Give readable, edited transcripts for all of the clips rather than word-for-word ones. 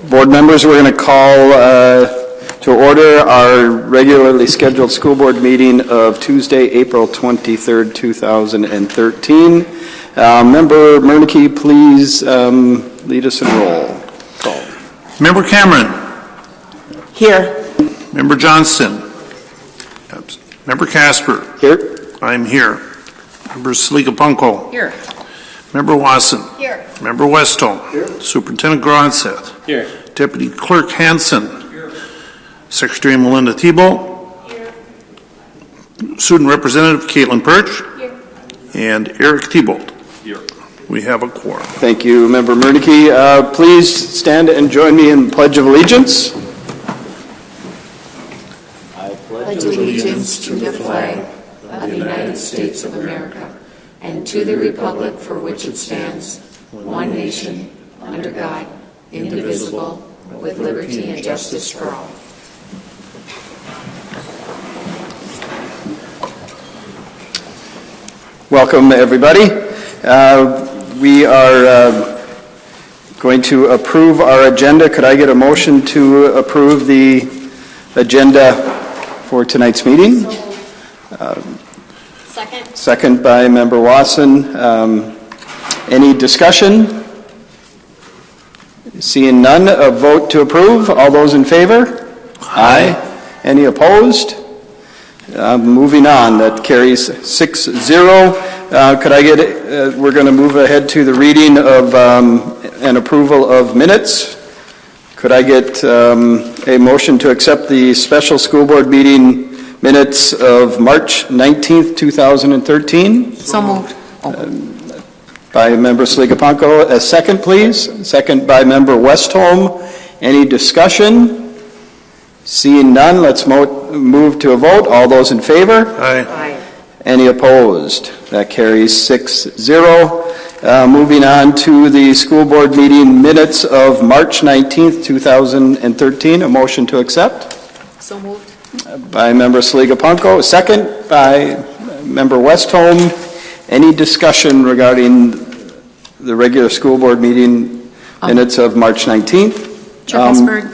Board members, we're going to call to order our regularly scheduled school board meeting of Tuesday, April 23rd, 2013. Member Murneke, please lead us in roll call. Member Cameron. Here. Member Johnston. Member Casper. Here. I'm here. Member Sligapunko. Here. Member Wasson. Here. Member Westholm. Here. Superintendent Gronseth. Here. Deputy Clerk Hansen. Here. Secretary Melinda Thibault. Here. Student Representative Caitlin Perch. Here. And Eric Thibault. Here. We have a quorum. Thank you, Member Murneke. Please stand and join me in the Pledge of Allegiance. I pledge allegiance to the flag of the United States of America and to the republic for which it stands, one nation, under God, indivisible, with liberty and justice for all. Welcome, everybody. We are going to approve our agenda. Could I get a motion to approve the agenda for tonight's meeting? Second. Second by Member Wasson. Any discussion? Seeing none, a vote to approve. All those in favor? Aye. Any opposed? Moving on, that carries 6-0. Could I get, we're going to move ahead to the reading of and approval of minutes. Could I get a motion to accept the special school board meeting minutes of March 19th, 2013? So moved. By Member Sligapunko. A second, please. Second by Member Westholm. Any discussion? Seeing none, let's move to a vote. All those in favor? Aye. Any opposed? That carries 6-0. Moving on to the school board meeting minutes of March 19th, 2013. A motion to accept? So moved. By Member Sligapunko. A second by Member Westholm. Any discussion regarding the regular school board meeting minutes of March 19th? Chair Hesberg,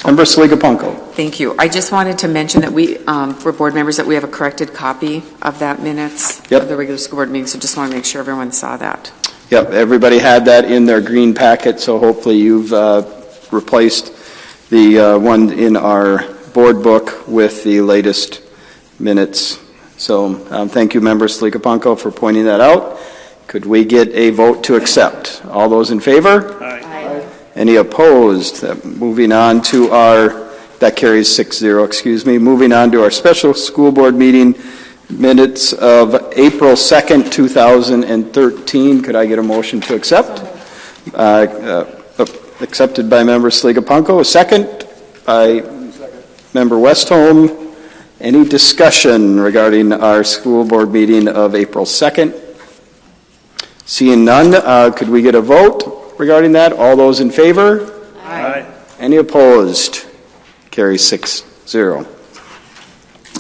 Member Sligapunko. thank you. I just wanted to mention that we, for board members, that we have a corrected copy of that minutes of the regular school board meeting, so just want to make sure everyone saw that. Yep, everybody had that in their green packet, so hopefully you've replaced the one in our board book with the latest minutes. So thank you, Member Sligapunko, for pointing that out. Could we get a vote to accept? All those in favor? Aye. Any opposed? Moving on to our, that carries 6-0, excuse me. Moving on to our special school board meeting minutes of April 2nd, 2013. Could I get a motion to accept? Accepted by Member Sligapunko. A second by Member Westholm. Any discussion regarding our school board meeting of April 2nd? Seeing none, could we get a vote regarding that? All those in favor? Aye. Any opposed? Carries 6-0.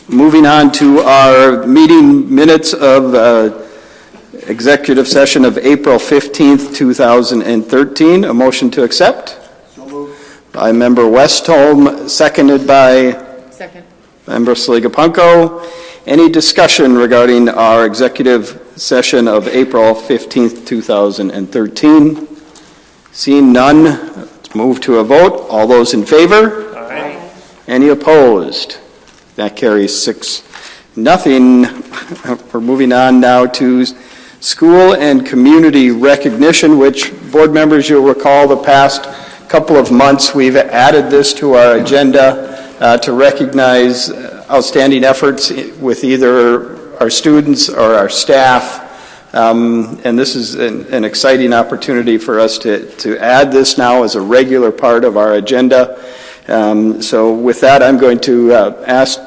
Moving on to our meeting minutes of executive session of April 15th, 2013. A motion to accept? So moved. By Member Westholm, seconded by Second. Member Sligapunko. Any discussion regarding our executive session of April 15th, 2013? Seeing none, let's move to a vote. All those in favor? Aye. Any opposed? That carries 6-0. We're moving on now to school and community recognition, which board members, you'll recall the past couple of months we've added this to our agenda to recognize outstanding efforts with either our students or our staff. And this is an exciting opportunity for us to add this now as a regular part of our agenda. So with that, I'm going to ask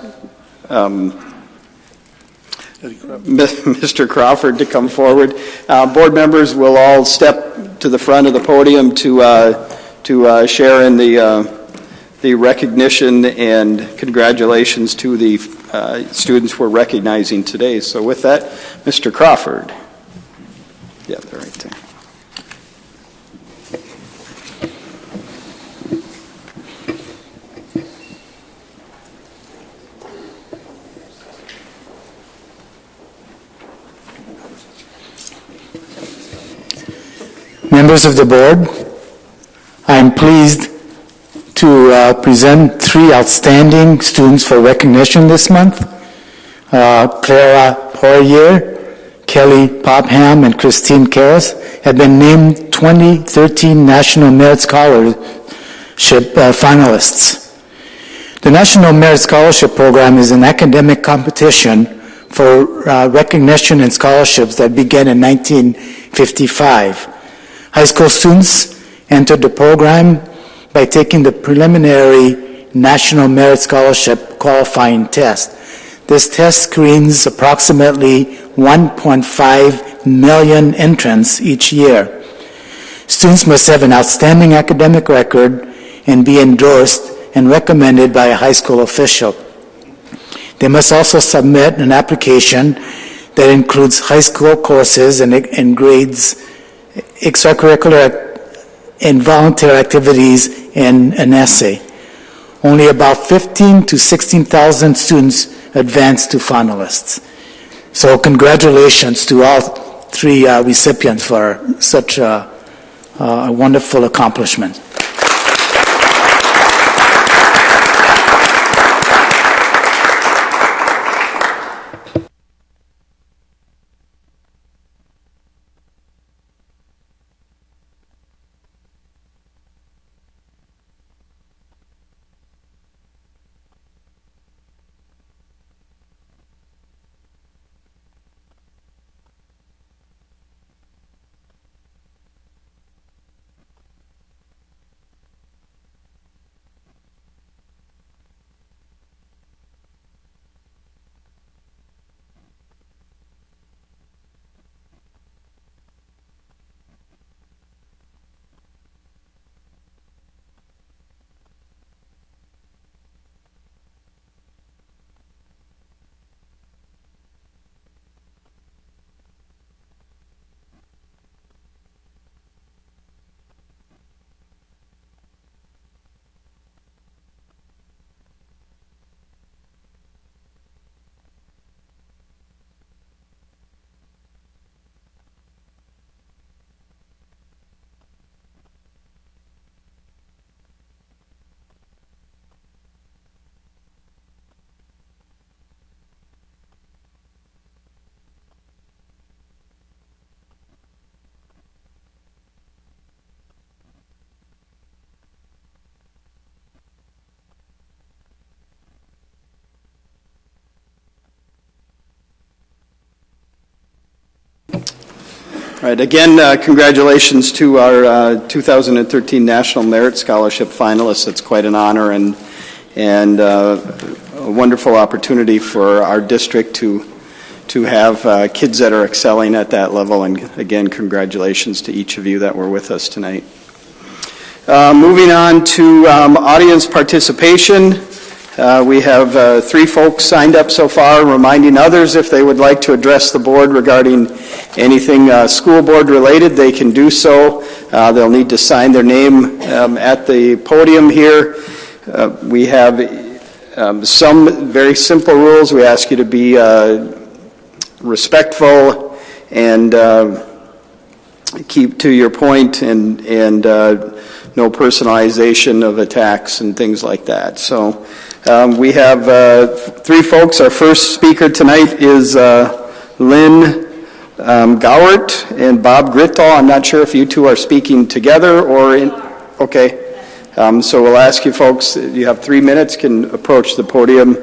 Mr. Crawford to come forward. Board members will all step to the front of the podium to share in the recognition and congratulations to the students we're recognizing today. So with that, Mr. Crawford. Yeah, they're right there. Members of the board, I am pleased to present 3 outstanding students for recognition this month. Clara Poirier, Kelly Popham, and Christine Karras have been named 2013 National Merit Scholarship finalists. The National Merit Scholarship Program is an academic competition for recognition and scholarships that began in 1955. High school students entered the program by taking the preliminary National Merit Scholarship qualifying test. This test screens approximately 1.5 million entrants each year. Students must have an outstanding academic record and be endorsed and recommended by a high school official. They must also submit an application that includes high school courses and grades, extracurricular and volunteer activities, and an essay. Only about 15 to 16,000 students advance to finalists. So congratulations to all 3 recipients for such a wonderful accomplishment. All right, again, congratulations to our 2013 National Merit Scholarship finalists. It's quite an honor and a wonderful opportunity for our district to have kids that are excelling at that level. And again, congratulations to each of you that were with us tonight. Moving on to audience participation. We have 3 folks signed up so far, reminding others if they would like to address the board regarding anything school board related, they can do so. They'll need to sign their name at the podium here. We have some very simple rules. We ask you to be respectful and keep to your point and no personalization of attacks and things like that. So we have 3 folks. Our first speaker tonight is Lynn Gowert and Bob Grittal. I'm not sure if you 2 are speaking together or in. Okay. So we'll ask you folks, you have 3 minutes, can approach the podium.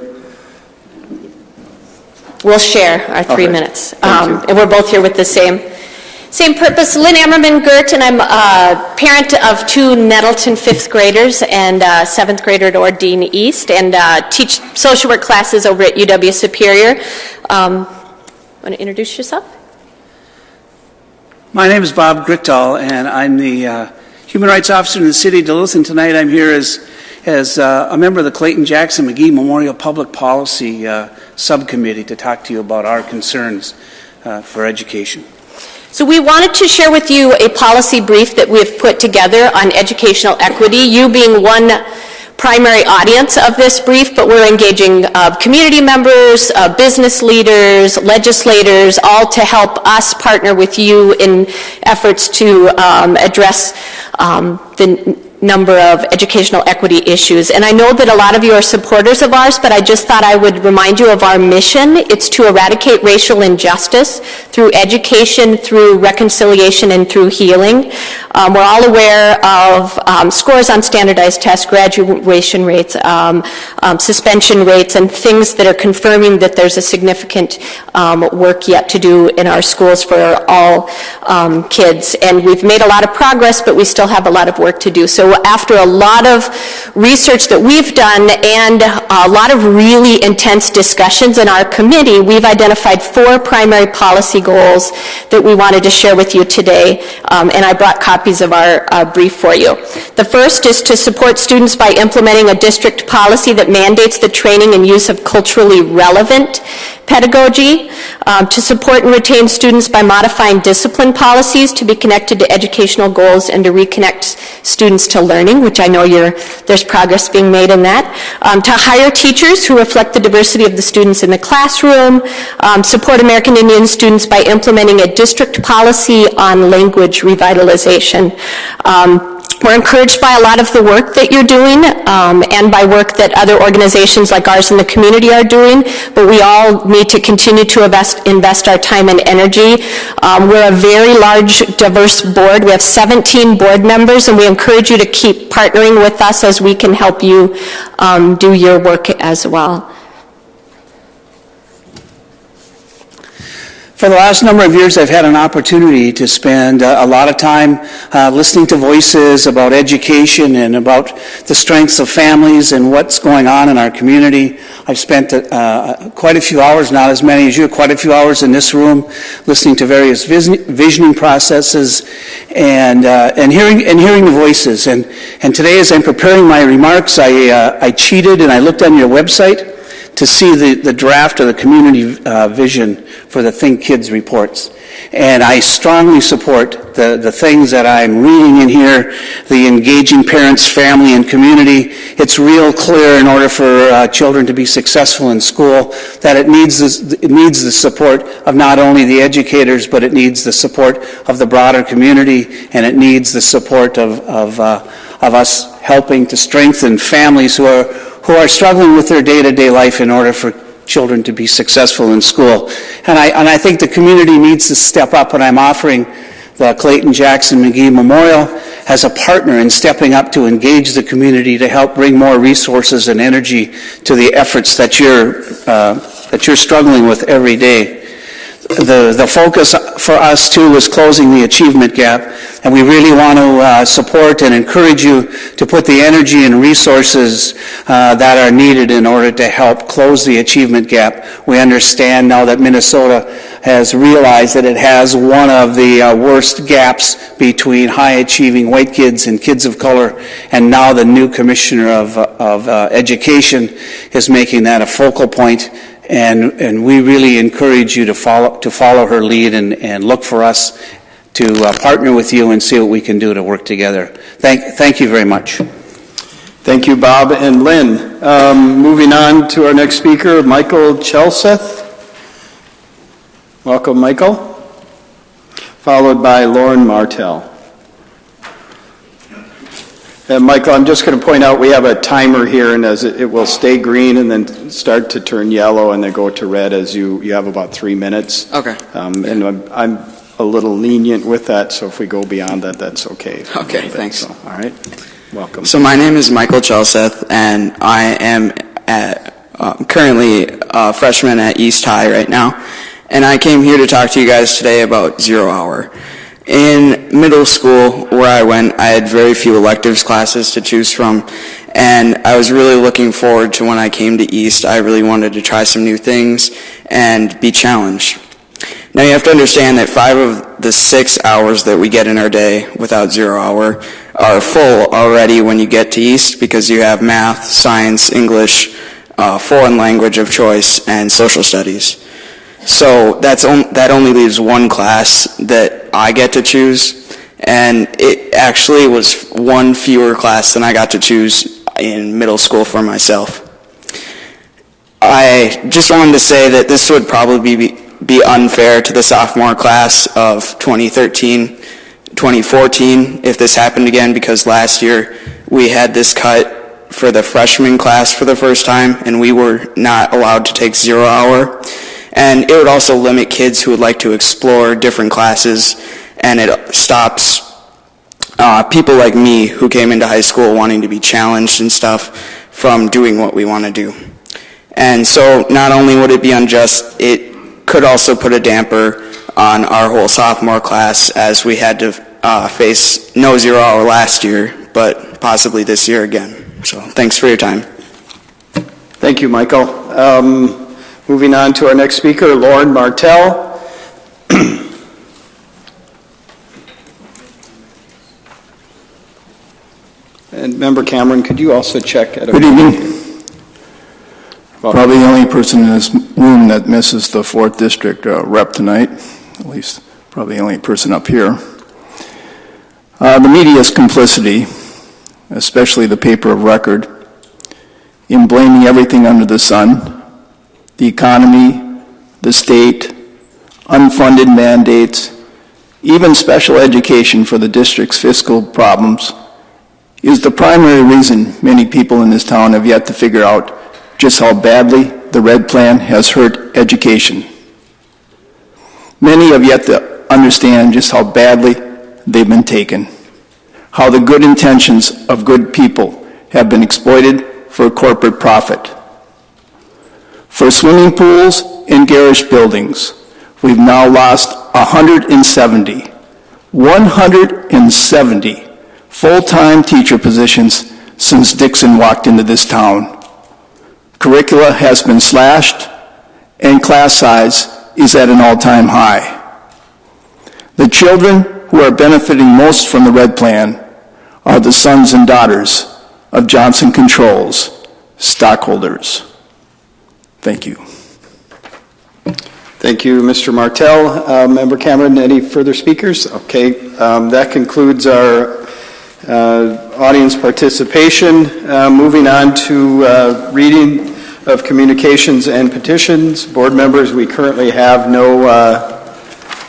We'll share our 3 minutes. And we're both here with the same purpose. Lynn Ammerman-Gert, and I'm a parent of 2 Nettleton 5th graders and 7th grader at Ordine East, and teach social work classes over at UW Superior. Want to introduce yourself? My name is Bob Grittal, and I'm the Human Rights Officer in the City of Duluth, and tonight I'm here as a member of the Clayton Jackson McGee Memorial Public Policy Subcommittee to talk to you about our concerns for education. So we wanted to share with you a policy brief that we've put together on educational equity, you being one primary audience of this brief, but we're engaging community members, business leaders, legislators, all to help us partner with you in efforts to address the number of educational equity issues. And I know that a lot of you are supporters of ours, but I just thought I would remind you of our mission. It's to eradicate racial injustice through education, through reconciliation, and through healing. We're all aware of scores on standardized tests, graduation rates, suspension rates, and things that are confirming that there's a significant work yet to do in our schools for all kids. And we've made a lot of progress, but we still have a lot of work to do. So after a lot of research that we've done and a lot of really intense discussions in our committee, we've identified 4 primary policy goals that we wanted to share with you today, and I brought copies of our brief for you. The first is to support students by implementing a district policy that mandates the training and use of culturally relevant pedagogy, to support and retain students by modifying discipline policies to be connected to educational goals and to reconnect students to learning, which I know there's progress being made in that, to hire teachers who reflect the diversity of the students in the classroom, support American Indian students by implementing a district policy on language revitalization. We're encouraged by a lot of the work that you're doing and by work that other organizations like ours in the community are doing, but we all need to continue to invest our time and energy. We're a very large, diverse board. We have 17 board members, and we encourage you to keep partnering with us as we can help you do your work as well. For the last number of years, I've had an opportunity to spend a lot of time listening to voices about education and about the strengths of families and what's going on in our community. I've spent quite a few hours, not as many as you, quite a few hours in this room listening to various visioning processes and hearing the voices. And today, as I'm preparing my remarks, I cheated and I looked on your website to see the draft of the community vision for the Think Kids reports. And I strongly support the things that I'm reading in here, the engaging parents, family, and community. It's real clear in order for children to be successful in school that it needs the support of not only the educators, but it needs the support of the broader community, and it needs the support of us helping to strengthen families who are struggling with their day-to-day life in order for children to be successful in school. And I think the community needs to step up, and I'm offering the Clayton Jackson McGee Memorial as a partner in stepping up to engage the community to help bring more resources and energy to the efforts that you're struggling with every day. The focus for us, too, is closing the achievement gap, and we really want to support and encourage you to put the energy and resources that are needed in order to help close the achievement gap. We understand now that Minnesota has realized that it has one of the worst gaps between high-achieving white kids and kids of color, and now the new Commissioner of Education is making that a focal point. And we really encourage you to follow her lead and look for us to partner with you and see what we can do to work together. Thank you very much. Thank you, Bob and Lynn. Moving on to our next speaker, Michael Chelseth. Welcome, Michael. Followed by Lauren Martell. And Michael, I'm just going to point out we have a timer here, and as it will stay green and then start to turn yellow and then go to red as you have about 3 minutes. Okay. And I'm a little lenient with that, so if we go beyond that, that's okay. Okay, thanks. So, all right. Welcome. So my name is Michael Chelseth, and I am currently a freshman at East High right now. And I came here to talk to you guys today about Zero Hour. In middle school, where I went, I had very few electives classes to choose from, and I was really looking forward to when I came to East. I really wanted to try some new things and be challenged. Now you have to understand that 5 of the 6 hours that we get in our day without Zero Hour are full already when you get to East, because you have math, science, English, foreign language of choice, and social studies. So that only leaves one class that I get to choose, and it actually was one fewer class than I got to choose in middle school for myself. I just wanted to say that this would probably be unfair to the sophomore class of 2013-2014 if this happened again, because last year we had this cut for the freshman class for the first time, and we were not allowed to take 0 hour. And it would also limit kids who would like to explore different classes, and it stops people like me who came into high school wanting to be challenged and stuff from doing what we want to do. And so not only would it be unjust, it could also put a damper on our whole sophomore class, as we had to face no 0 hour last year, but possibly this year again. So thanks for your time. Thank you, Michael. Moving on to our next speaker, Lauren Martell. And Member Cameron, could you also check at a... Good evening. Probably the only person in this room that misses the 4th District rep tonight, at least probably the only person up here. The media's complicity, especially the paper of record, in blaming everything under the sun, the economy, the state, unfunded mandates, even special education for the district's fiscal problems, is the primary reason many people in this town have yet to figure out just how badly the Red Plan has hurt education. Many have yet to understand just how badly they've been taken, how the good intentions of good people have been exploited for corporate profit. For swimming pools and garage buildings, we've now lost 170 full-time teacher positions since Dixon walked into this town. Curricula has been slashed, and class size is at an all-time high. The children who are benefiting most from the Red Plan are the sons and daughters of Johnson Controls stockholders. Thank you. Thank you, Mr. Martell. Member Cameron, any further speakers? Okay, that concludes our audience participation. Moving on to reading of communications and petitions. Board members, we currently have no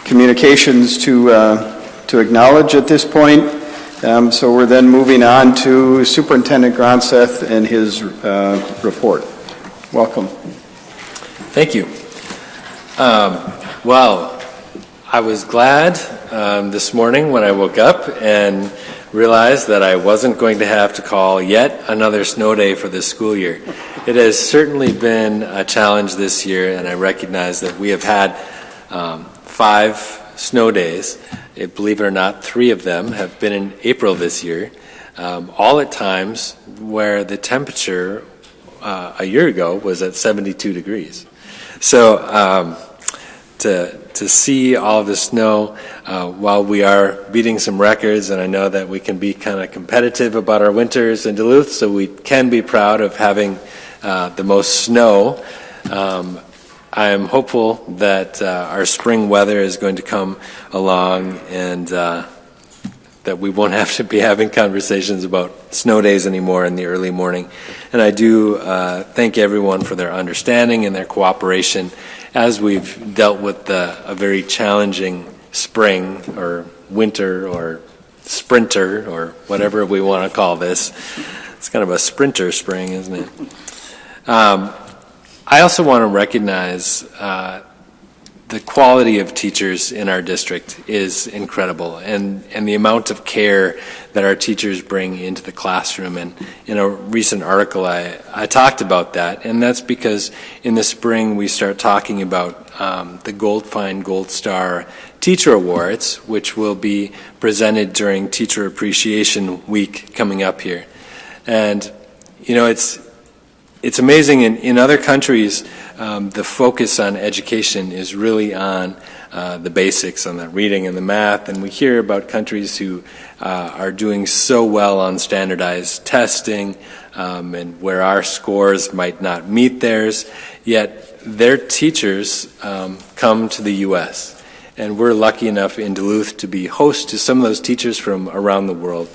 communications to acknowledge at this point. So we're then moving on to Superintendent Gronseth and his report. Welcome. Thank you. Well, I was glad this morning when I woke up and realized that I wasn't going to have to call yet another snow day for this school year. It has certainly been a challenge this year, and I recognize that we have had 5 snow days. Believe it or not, 3 of them have been in April this year, all at times where the temperature a year ago was at 72 degrees. So to see all of the snow while we are beating some records, and I know that we can be kind of competitive about our winters in Duluth, so we can be proud of having the most snow. I am hopeful that our spring weather is going to come along, and that we won't have to be having conversations about snow days anymore in the early morning. And I do thank everyone for their understanding and their cooperation as we've dealt with a very challenging spring or winter or sprinter or whatever we want to call this. It's kind of a sprinter spring, isn't it? I also want to recognize the quality of teachers in our district is incredible, and the amount of care that our teachers bring into the classroom. And in a recent article, I talked about that, and that's because in the spring we start talking about the Goldfine Gold Star Teacher Awards, which will be presented during Teacher Appreciation Week coming up here. And, you know, it's amazing. In other countries, the focus on education is really on the basics, on the reading and the math, and we hear about countries who are doing so well on standardized testing, and where our scores might not meet theirs, yet their teachers come to the U.S., and we're lucky enough in Duluth to be host to some of those teachers from around the world.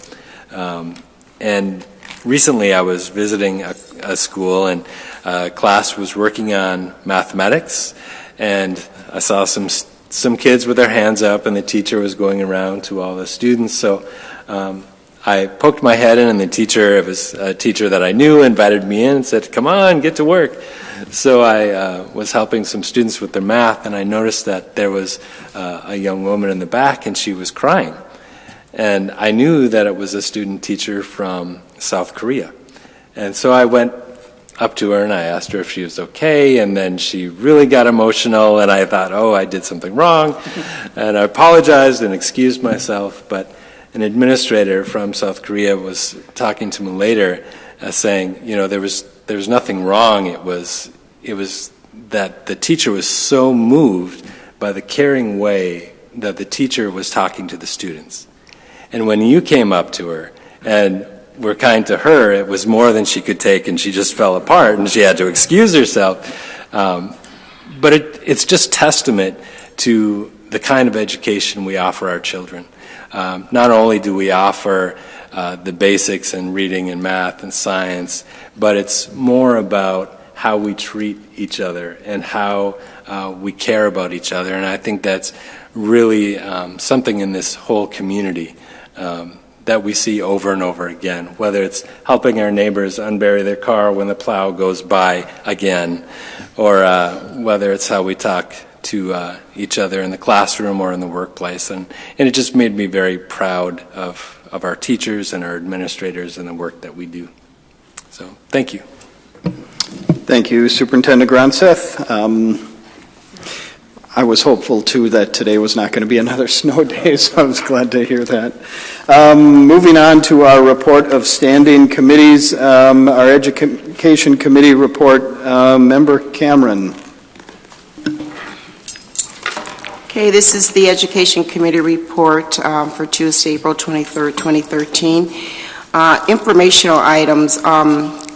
And recently I was visiting a school, and a class was working on mathematics, and I saw some kids with their hands up, and the teacher was going around to all the students. So I poked my head in, and the teacher, it was a teacher that I knew, invited me in and said, "Come on, get to work." So I was helping some students with their math, and I noticed that there was a young woman in the back, and she was crying. And I knew that it was a student teacher from South Korea. And so I went up to her and I asked her if she was okay, and then she really got emotional, and I thought, oh, I did something wrong. And I apologized and excused myself, but an administrator from South Korea was talking to me later, saying, you know, there was nothing wrong. It was that the teacher was so moved by the caring way that the teacher was talking to the students. And when you came up to her and were kind to her, it was more than she could take, and she just fell apart, and she had to excuse herself. But it's just testament to the kind of education we offer our children. Not only do we offer the basics in reading and math and science, but it's more about how we treat each other and how we care about each other. And I think that's really something in this whole community that we see over and over again, whether it's helping our neighbors unbury their car when the plow goes by again, or whether it's how we talk to each other in the classroom or in the workplace. And it just made me very proud of our teachers and our administrators and the work that we do. So thank you. Thank you, Superintendent Gronseth. I was hopeful, too, that today was not going to be another snow day, so I was glad to hear that. Moving on to our report of standing committees, our Education Committee report, Member Cameron. Okay, this is the Education Committee report for Tuesday, April 23rd, 2013. Informational items,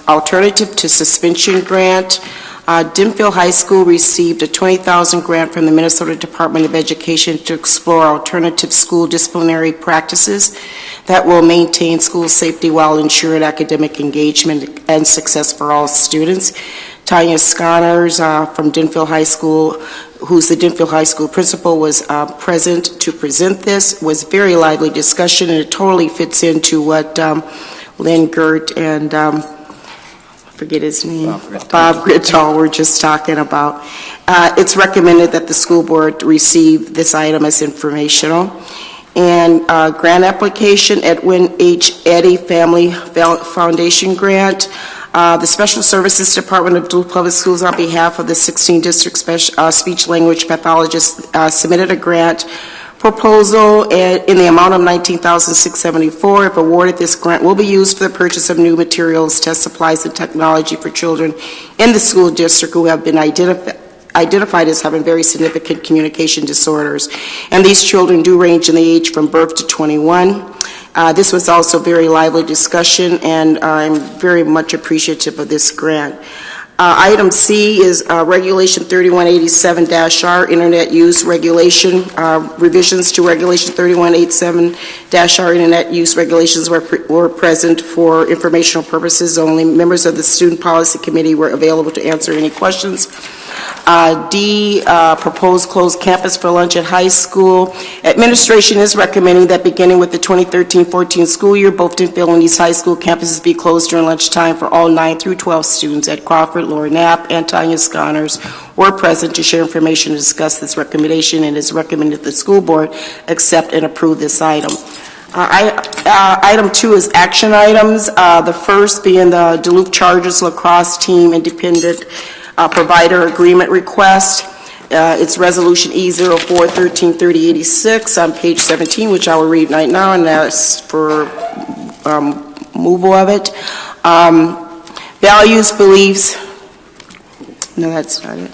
alternative to suspension grant. Denville High School received a $20,000 grant from the Minnesota Department of Education to explore alternative school disciplinary practices that will maintain school safety while ensuring academic engagement and success for all students. Tanya Sconners from Denville High School, who's the Denville High School principal, was present to present this. It was very lively discussion, and it totally fits into what Lynn Gert and forget his name, Bob Grittal were just talking about. It's recommended that the school board receive this item as informational. And grant application, Edwin H. Eddy Family Foundation Grant. The Special Services Department of Duluth Public Schools, on behalf of the 16 district speech language pathologists, submitted a grant proposal in the amount of $19,674. If awarded, this grant will be used for the purchase of new materials, test supplies, and technology for children in the school district who have been identified as having very significant communication disorders. And these children do range in the age from birth to 21. This was also very lively discussion, and I'm very much appreciative of this grant. Item C is Regulation 3187-R, Internet Use Regulation. Revisions to Regulation 3187-R, Internet Use Regulations were present for informational purposes only. Members of the Student Policy Committee were available to answer any questions. D, proposed closed campus for lunch at high school. Administration is recommending that beginning with the 2013-14 school year, both Denville and East High School campuses be closed during lunchtime for all 9 through 12 students. At Crawford, Lori Knapp and Tanya Sconners were present to share information and discuss this recommendation, and is recommended that the school board accept and approve this item. Item 2 is action items. The first being the Duluth Chargers lacrosse team independent provider agreement request. It's resolution E04-133086 on page 17, which I will read right now, and that's for removal of it. Values, beliefs. No, that's not it.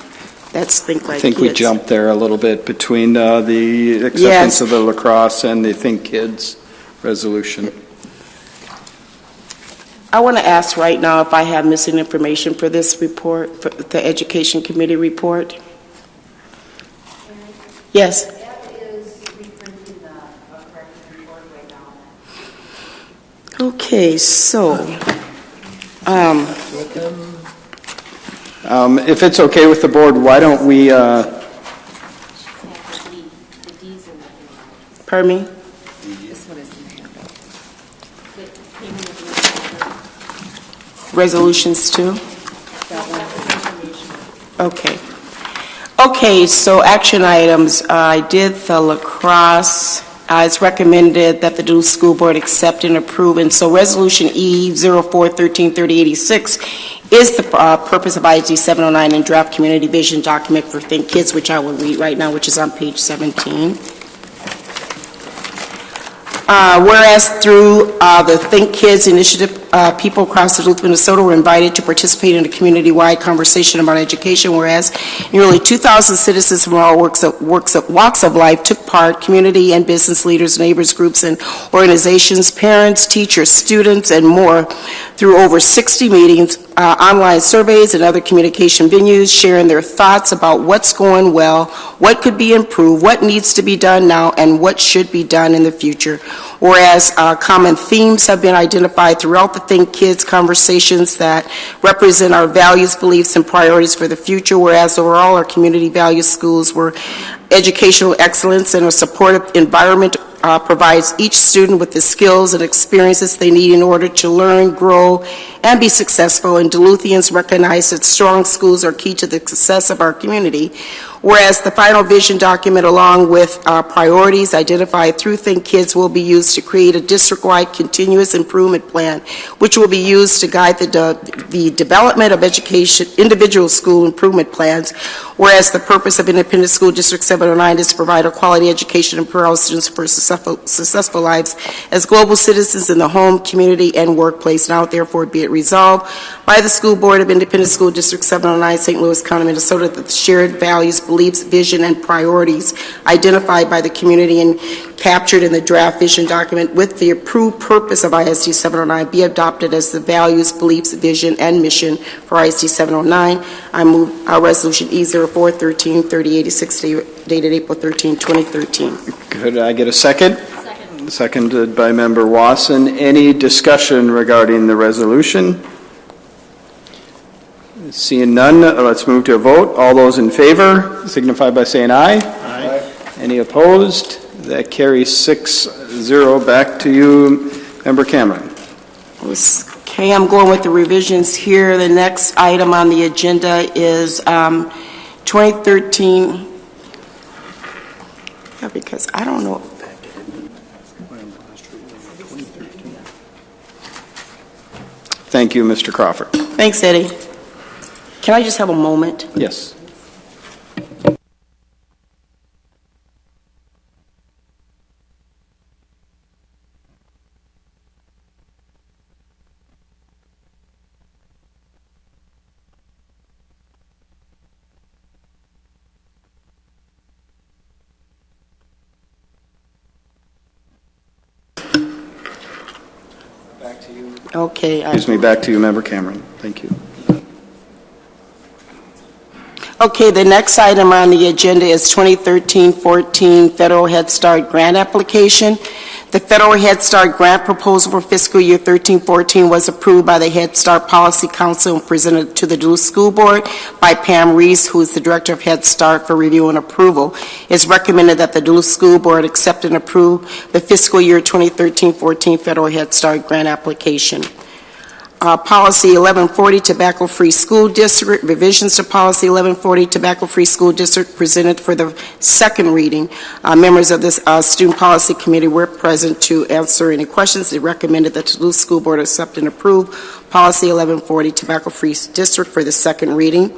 That's Think Like Kids. I think we jumped there a little bit between the acceptance of the lacrosse and the Think Kids resolution. I want to ask right now if I have missing information for this report, for the Education Committee report. Yes? That is reprinting the corrected report right now. Okay, so If it's okay with the board, why don't we, Pardon me? Resolutions too? Okay. Okay, so action items, I did the lacrosse. It's recommended that the Duluth School Board accept and approve, and so Resolution E 04-13-3086 is the purpose of ISD 709 and draft community vision document for Think Kids, which I will read right now, which is on page 17. Whereas through the Think Kids initiative, people across Duluth, Minnesota were invited to participate in a community-wide conversation about education, whereas nearly 2,000 citizens from all walks of life took part, community and business leaders, neighbors, groups, and organizations, parents, teachers, students, and more, through over 60 meetings, online surveys, and other communication venues, sharing their thoughts about what's going well, what could be improved, what needs to be done now, and what should be done in the future. Whereas common themes have been identified throughout the Think Kids conversations that represent our values, beliefs, and priorities for the future, whereas overall our community value schools were educational excellence and a supportive environment provides each student with the skills and experiences they need in order to learn, grow, and be successful. And Duluthians recognize that strong schools are key to the success of our community. Whereas the final vision document, along with priorities identified through Think Kids, will be used to create a district-wide continuous improvement plan, which will be used to guide the development of individual school improvement plans. Whereas the purpose of Independent School District 709 is to provide a quality education and prepare our students for successful lives as global citizens in the home, community, and workplace. Now, therefore, be it resolved by the School Board of Independent School District 709, St. Louis County, Minnesota, that the shared values, beliefs, vision, and priorities identified by the community and captured in the draft vision document with the approved purpose of ISD 709 be adopted as the values, beliefs, vision, and mission for ISD 709. I move Resolution E04-13-3086 dated April 13, 2013. could I get a second? Second. Seconded by Member Wasson. Any discussion regarding the resolution? Seeing none, let's move to a vote. All those in favor signify by saying aye. Aye. Any opposed? That carries 6-0. Back to you, Member Cameron. Okay, I'm going with the revisions here. The next item on the agenda is 2013. Yeah, because I don't know. Thank you, Mr. Crawford. Thanks, Eddie. Can I just have a moment? Yes. Back to you. Okay. Excuse me, back to you, Member Cameron. Thank you. Okay, the next item on the agenda is 2013-14 Federal Head Start Grant Application. The Federal Head Start Grant proposal for fiscal year 13-14 was approved by the Head Start Policy Council and presented to the Duluth School Board by Pam Reese, who is the Director of Head Start, for review and approval. It's recommended that the Duluth School Board accept and approve the fiscal year 2013-14 Federal Head Start Grant Application. Policy 1140, Tobacco-Free School District, revisions to Policy 1140, Tobacco-Free School District, presented for the second reading. Members of this Student Policy Committee were present to answer any questions. They recommended that the Duluth School Board accept and approve Policy 1140, Tobacco-Free District, for the second reading.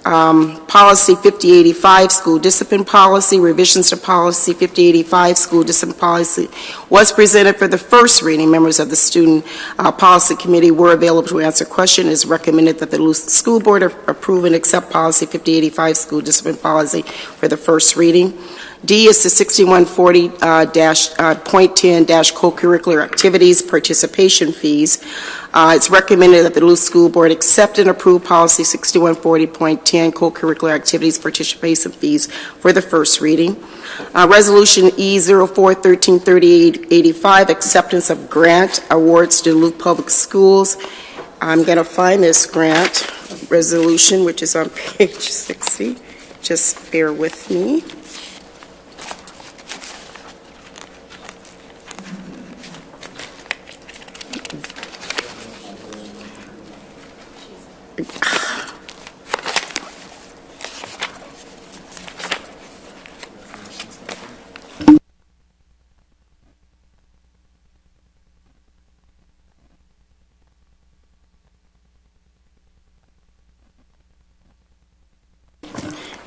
Policy 5085, School Discipline Policy, revisions to Policy 5085, School Discipline Policy, was presented for the first reading. Members of the Student Policy Committee were available to answer questions. It is recommended that the Duluth School Board approve and accept Policy 5085, School Discipline Policy, for the first reading. D is the 6140.10 co-curricular activities participation fees. It's recommended that the Duluth School Board accept and approve Policy 6140.10 co-curricular activities participation fees for the first reading. Resolution E04-13-3885, acceptance of grant awards to Duluth Public Schools. I'm going to find this grant resolution, which is on page 60. Just bear with me.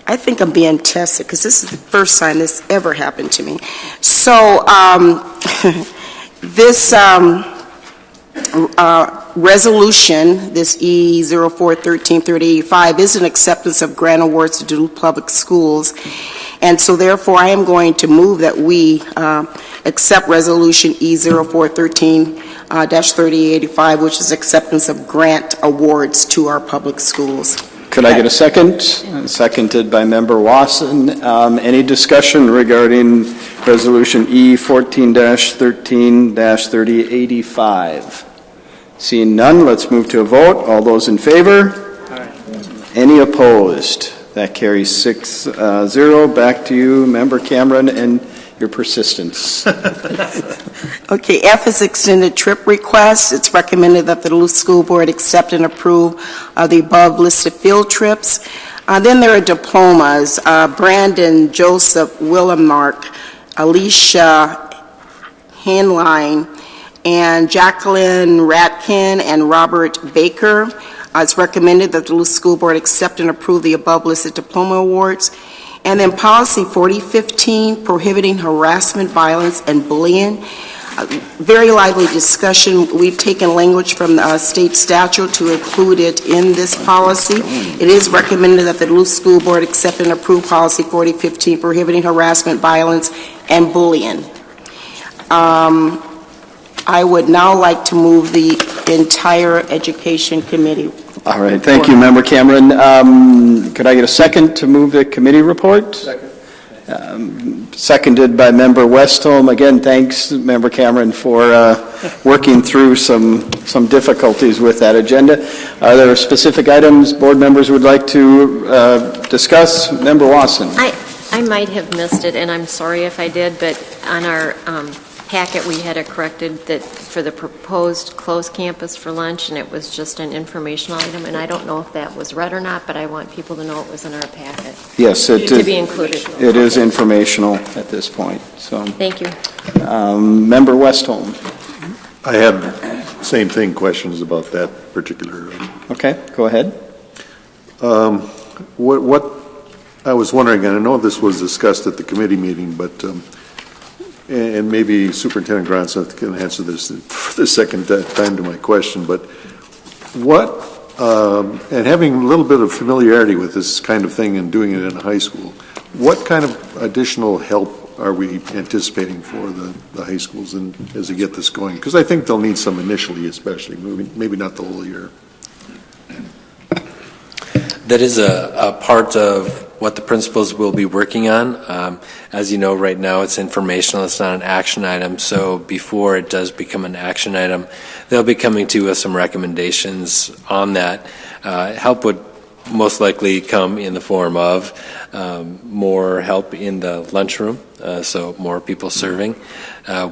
I think I'm being tested because this is the first time this ever happened to me. So this resolution, this E04133085, is an acceptance of grant awards to Duluth Public Schools. And so therefore, I am going to move that we accept resolution E0413-3085, which is acceptance of grant awards to our public schools. Could I get a second? Seconded by Member Wasson. Any discussion regarding Resolution E14-13-3085? Seeing none, let's move to a vote. All those in favor? Aye. Any opposed? That carries 6-0. Back to you, Member Cameron, and your persistence. Okay, F is extended trip request. It's recommended that the Duluth School Board accept and approve the above listed field trips. Then there are diplomas. Brandon Joseph Willemark, Alicia Hanline, and Jacqueline Ratkin and Robert Baker. It's recommended that the Duluth School Board accept and approve the above listed diploma awards. And then policy 4015, prohibiting harassment, violence, and bullying. Very lively discussion. We've taken language from the state statute to include it in this policy. It is recommended that the Duluth School Board accept and approve policy 4015, prohibiting harassment, violence, and bullying. I would now like to move the entire Education Committee. All right, thank you, Member Cameron. Could I get a second to move the committee report? Second. Seconded by Member Westholm. Again, thanks, Member Cameron, for working through some difficulties with that agenda. Are there specific items board members would like to discuss? Member Wasson. I might have missed it, and I'm sorry if I did, but on our packet, we had it corrected that for the proposed closed campus for lunch, and it was just an informational item, and I don't know if that was read or not, but I want people to know it was in our packet. Yes, it to be included. It is informational at this point. So, thank you. Member Westholm. I had same thing, questions about that particular. Okay, go ahead. What I was wondering, and I know this was discussed at the committee meeting, but and maybe Superintendent Gronseth can answer this for the second time to my question, but what, and having a little bit of familiarity with this kind of thing and doing it in a high school, what kind of additional help are we anticipating for the high schools and as they get this going? Because I think they'll need some initially, especially, maybe not the whole year. That is a part of what the principals will be working on. As you know, right now it's informational, it's not an action item, so before it does become an action item, they'll be coming to us with some recommendations on that. Help would most likely come in the form of more help in the lunchroom, so more people serving.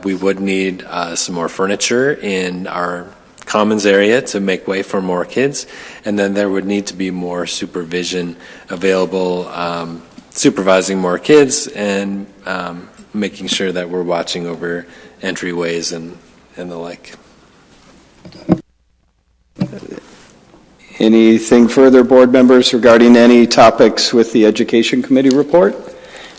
We would need some more furniture in our commons area to make way for more kids, and then there would need to be more supervision available, supervising more kids and making sure that we're watching over entryways and the like. Anything further, board members, regarding any topics with the Education Committee report?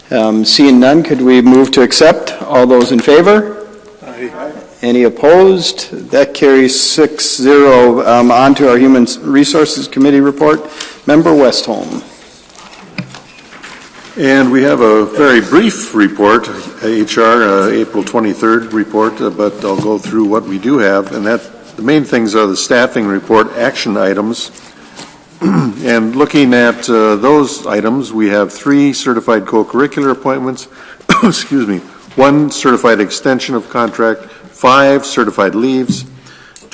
Seeing none, could we move to accept? All those in favor? Aye. Any opposed? That carries 6-0. On to our Human Resources Committee report. Member Westholm. And we have a very brief report, HR April 23rd report, but I'll go through what we do have, and that the main things are the staffing report, action items, and looking at those items, we have 3 certified co-curricular appointments, excuse me, 1 certified extension of contract, 5 certified leaves,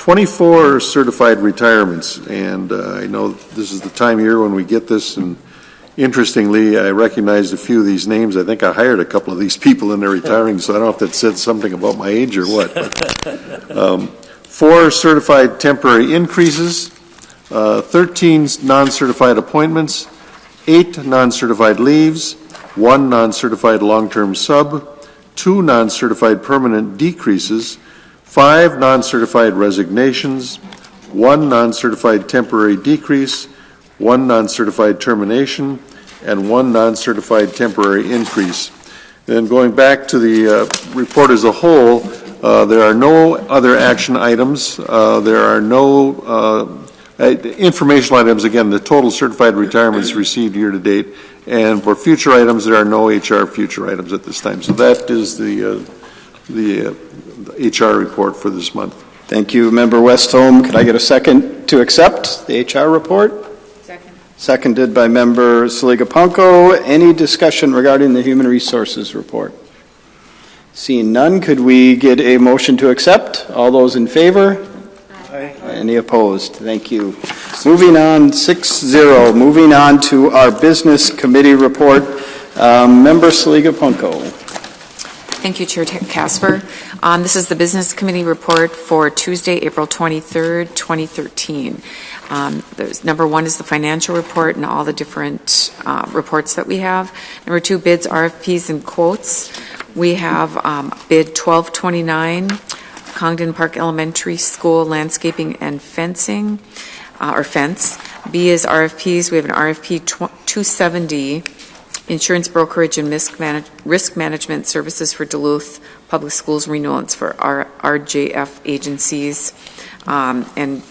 24 certified retirements, and I know this is the time of year when we get this, and interestingly, I recognized a few of these names. I think I hired a couple of these people and they're retiring, so I don't know if that said something about my age or what. But, 4 certified temporary increases, 13 non-certified appointments, 8 non-certified leaves, 1 non-certified long-term sub, 2 non-certified permanent decreases, 5 non-certified resignations, 1 non-certified temporary decrease, 1 non-certified termination, and 1 non-certified temporary increase. Then going back to the report as a whole, there are no other action items. There are no informational items. Again, the total certified retirements received year to date. And for future items, there are no HR future items at this time. So that is the HR report for this month. Thank you, Member Westholm. Could I get a second to accept the HR report? Second. Seconded by Member Saliga-Punko. Any discussion regarding the Human Resources report? Seeing none, could we get a motion to accept? All those in favor? Aye. Any opposed? Thank you. Moving on, 6-0. Moving on to our Business Committee report. Member Saliga-Punko. Thank you, Chair Casper. This is the Business Committee report for Tuesday, April 23rd, 2013. Number 1 is the financial report and all the different reports that we have. Number 2, bids, RFPs, and quotes. We have bid 1229, Congdon Park Elementary School landscaping and fencing, or fence. B is RFPs. We have an RFP 270, insurance brokerage and risk management services for Duluth Public Schools renewals for our RJF agencies, and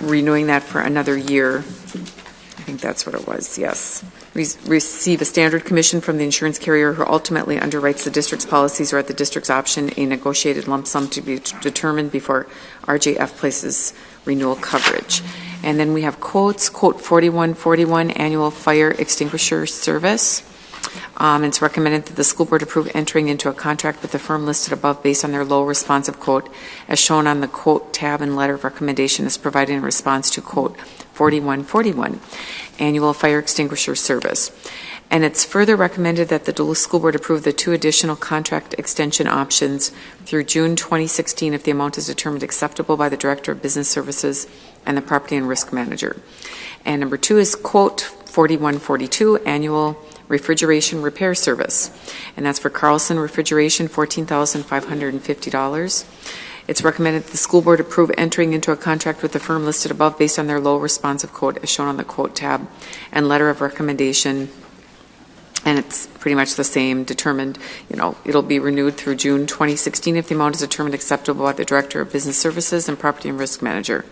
renewing that for another year. I think that's what it was, yes. We receive a standard commission from the insurance carrier who ultimately underwrites the district's policies, or at the district's option, a negotiated lump sum to be determined before RJF places renewal coverage. And then we have quotes, quote 4141, annual fire extinguisher service. It's recommended that the school board approve entering into a contract with the firm listed above based on their low responsive quote, as shown on the quote tab and letter of recommendation is provided in response to quote 4141, annual fire extinguisher service. And it's further recommended that the Duluth School Board approve the 2 additional contract extension options through June 2016 if the amount is determined acceptable by the Director of Business Services and the Property and Risk Manager. And number 2 is quote 4142, annual refrigeration repair service. And that's for Carlson Refrigeration, $14,550. It's recommended that the school board approve entering into a contract with the firm listed above based on their low responsive quote as shown on the quote tab and letter of recommendation. And it's pretty much the same, determined, it'll be renewed through June 2016 if the amount is determined acceptable by the Director of Business Services and Property and Risk Manager.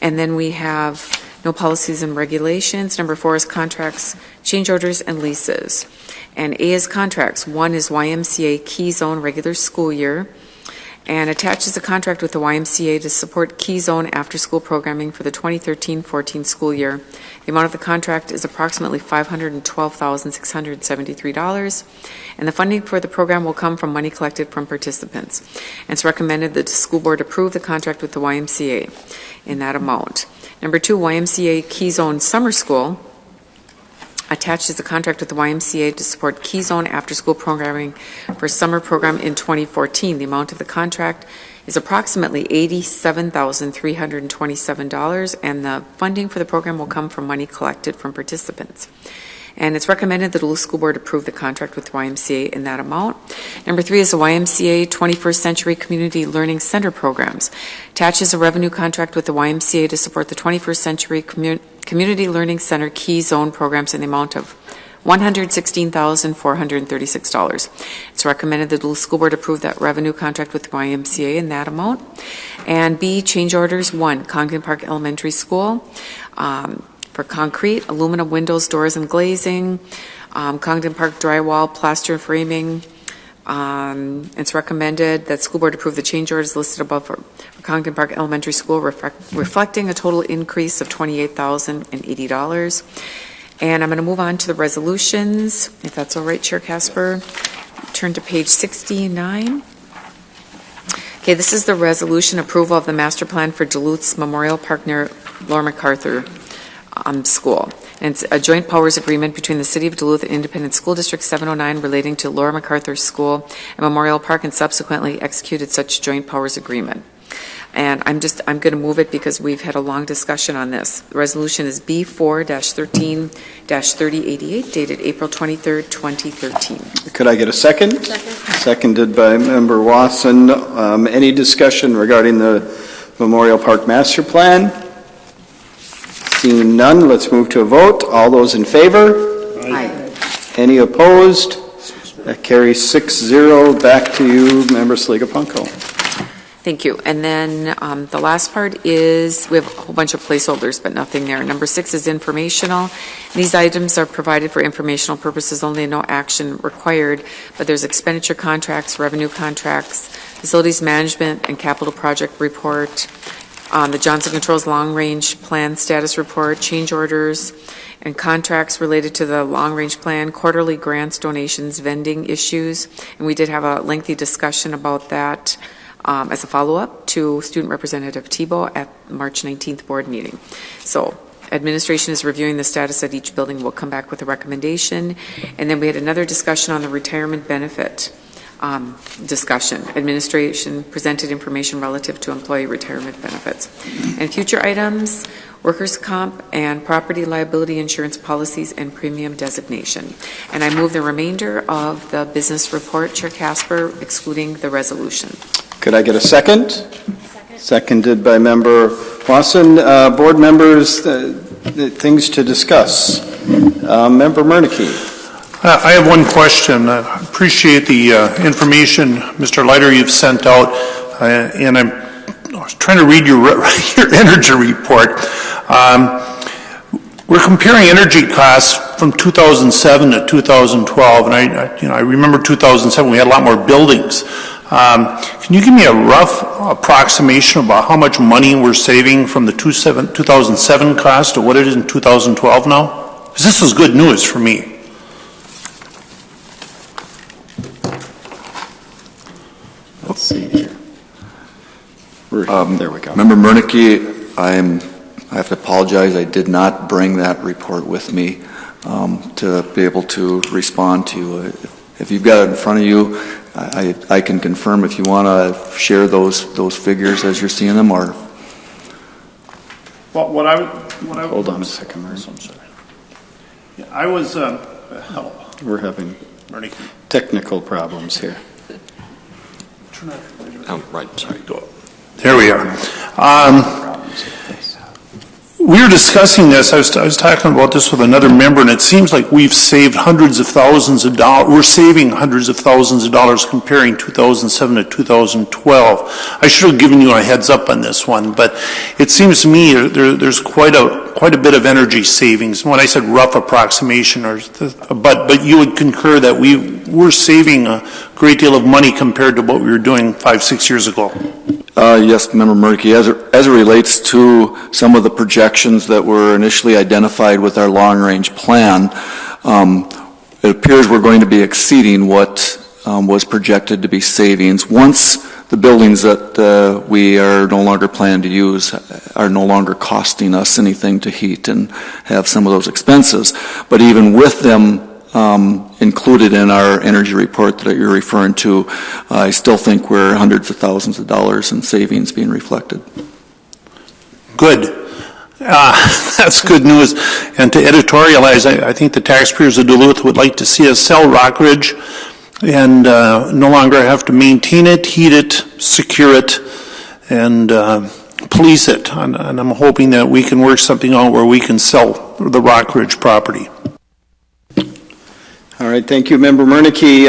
And then we have no policies and regulations. Number 4 is contracts, change orders, and leases. And A is contracts. 1 is YMCA Key Zone regular school year, and attaches a contract with the YMCA to support Key Zone after-school programming for the 2013-14 school year. The amount of the contract is approximately $512,673, and the funding for the program will come from money collected from participants. And it's recommended that the school board approve the contract with the YMCA in that amount. Number 2, YMCA Key Zone Summer School attaches a contract with the YMCA to support Key Zone after-school programming for summer program in 2014. The amount of the contract is approximately $87,327, and the funding for the program will come from money collected from participants. And it's recommended that the Duluth School Board approve the contract with YMCA in that amount. Number 3 is the YMCA 21st Century Community Learning Center programs. Attaches a revenue contract with the YMCA to support the 21st Century Community Learning Center Key Zone programs in the amount of $116,436. It's recommended that the Duluth School Board approve that revenue contract with the YMCA in that amount. And B, change orders. 1, Congdon Park Elementary School. For concrete, aluminum windows, doors, and glazing, Congdon Park drywall, plaster framing. It's recommended that school board approve the change orders listed above for Congdon Park Elementary School, reflecting a total increase of $28,080. And I'm going to move on to the resolutions, if that's all right, Chair Casper. Turn to page 69. Okay, this is the resolution approval of the master plan for Duluth's Memorial Park near Laura MacArthur School. And it's a joint powers agreement between the City of Duluth and Independent School District 709 relating to Laura MacArthur School and Memorial Park, and subsequently executed such joint powers agreement. And I'm going to move it because we've had a long discussion on this. The resolution is B4-13-3088, dated April 23rd, 2013. Could I get a second? Seconded by Member Wasson. Any discussion regarding the Memorial Park Master Plan? Seeing none, let's move to a vote. All those in favor? Aye. Any opposed? That carries 6-0. Back to you, Member Sligopunko. Thank you. And then the last part is, we have a whole bunch of placeholders, but nothing there. Number 6 is informational. These items are provided for informational purposes only, no action required, but there's expenditure contracts, revenue contracts, facilities management and capital project report, the Johnson Controls Long Range Plan Status Report, change orders, and contracts related to the Long Range Plan, quarterly grants, donations, vending issues. And we did have a lengthy discussion about that as a follow-up to Student Representative Thibault at March 19th board meeting. So administration is reviewing the status at each building. We'll come back with a recommendation. And then we had another discussion on the retirement benefit discussion. Administration presented information relative to employee retirement benefits. And future items, workers' comp and property liability insurance policies and premium designation. And I move the remainder of the business report, Chair Casper, excluding the resolution. Could I get a second? Seconded by Member Wasson. Board members, things to discuss. Member Murneke. I have one question. I appreciate the information, Mr. Leiter, you've sent out, and I was trying to read your energy report. We're comparing energy costs from 2007 to 2012, and I remember 2007 we had a lot more buildings. Can you give me a rough approximation about how much money we're saving from the 2007 cost to what it is in 2012 now? Because this is good news for me. Let's see here. There we go. Member Murneke, I have to apologize. I did not bring that report with me to be able to respond to you. If you've got it in front of you, I can confirm if you want to share those figures as you're seeing them, or. Well, what I Hold on a second, Murray. I'm sorry. Yeah, I was. We're having Murneke. technical problems here. Right, sorry. There we are. We were discussing this. I was talking about this with another member, and it seems like we've saved hundreds of thousands of dollars. We're saving hundreds of thousands of dollars comparing 2007 to 2012. I should have given you a heads up on this one, but it seems to me there's quite a bit of energy savings. When I said rough approximation, but you would concur that we're saving a great deal of money compared to what we were doing 5-6 years ago. Yes, Member Murneke, as it relates to some of the projections that were initially identified with our long-range plan, it appears we're going to be exceeding what was projected to be savings once the buildings that we are no longer planning to use are no longer costing us anything to heat and have some of those expenses. But even with them included in our energy report that you're referring to, I still think we're hundreds of thousands of dollars in savings being reflected. Good. That's good news. And to editorialize, I think the taxpayers of Duluth would like to see us sell Rockridge and no longer have to maintain it, heat it, secure it, and police it. And I'm hoping that we can work something out where we can sell the Rockridge property. All right, thank you, Member Murneke.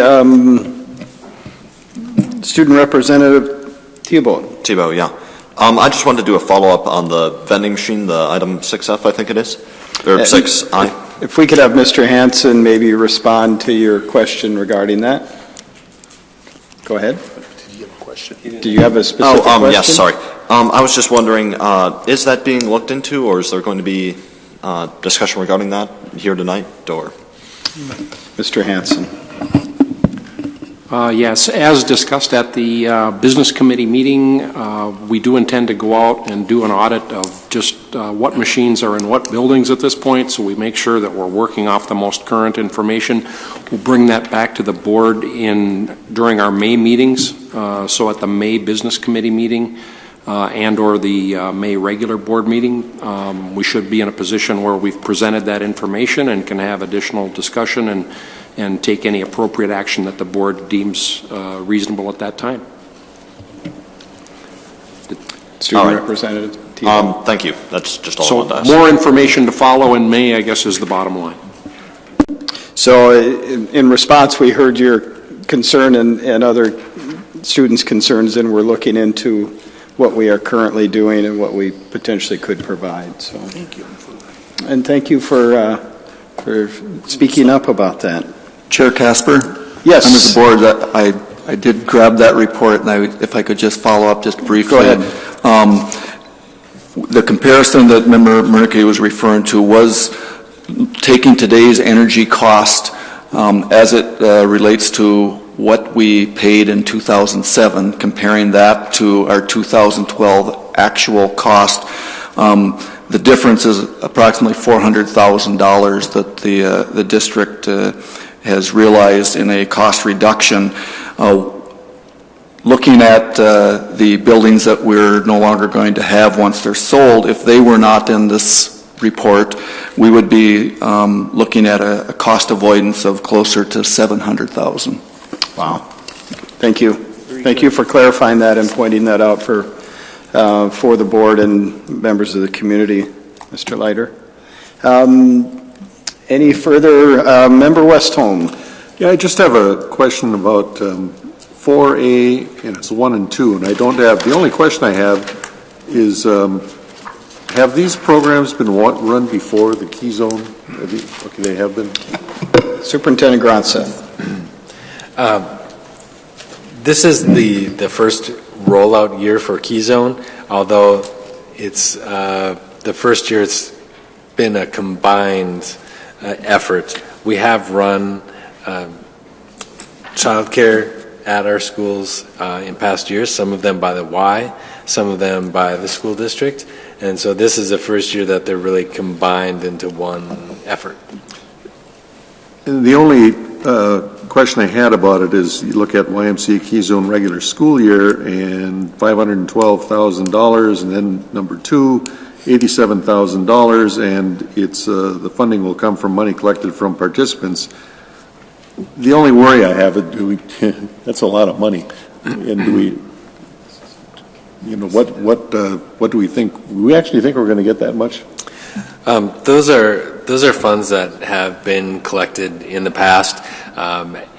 Student Representative Thibault, yeah. I just wanted to do a follow-up on the vending machine, the item 6F, I think it is, or 6I. If we could have Mr. Hanson maybe respond to your question regarding that. Go ahead. Did you have a question? Do you have a specific question? Yes, sorry. I was just wondering, is that being looked into, or is there going to be discussion regarding that here tonight, or? Mr. Hanson. Yes, as discussed at the Business Committee meeting, we do intend to go out and do an audit of just what machines are in what buildings at this point, so we make sure that we're working off the most current information. We'll bring that back to the board during our May meetings, so at the May Business Committee meeting and/or the May regular board meeting, we should be in a position where we've presented that information and can have additional discussion and take any appropriate action that the board deems reasonable at that time. Student Representative Tebow. Thank you. That's just all I So wanted to ask. more information to follow in May, I guess, is the bottom line. So in response, we heard your concern and other students' concerns, and we're looking into what we are currently doing and what we potentially could provide. So thank you. And thank you for speaking up about that. Chair Casper? Yes. Members of the board, I did grab that report, and if I could just follow up just briefly. Go ahead. The comparison that Member Murky was referring to was taking today's energy cost as it relates to what we paid in 2007, comparing that to our 2012 actual cost. The difference is approximately $400,000 that the district has realized in a cost reduction. Looking at the buildings that we're no longer going to have once they're sold, if they were not in this report, we would be looking at a cost avoidance of closer to $700,000. Wow. Thank you. Thank you for clarifying that and pointing that out for the board and members of the community, Mr. Leiter. Any further? Member Westholm. Yeah, I just have a question about 4A, and it's 1 and 2, and I don't have, the only question I have is, have these programs been run before the Key Zone? Okay, they have been. Superintendent Gronseth. This is the first rollout year for Key Zone, although it's the first year it's been a combined effort. We have run childcare at our schools in past years, some of them by the Y, some of them by the school district, and so this is the first year that they're really combined into one effort. The only question I had about it is you look at YMCA Key Zone regular school year and $512,000, and then number 2, $87,000, and it's the funding will come from money collected from participants. The only worry I have is that's a lot of money, and do we, what do we think? Do we actually think we're going to get that much? Those are funds that have been collected in the past.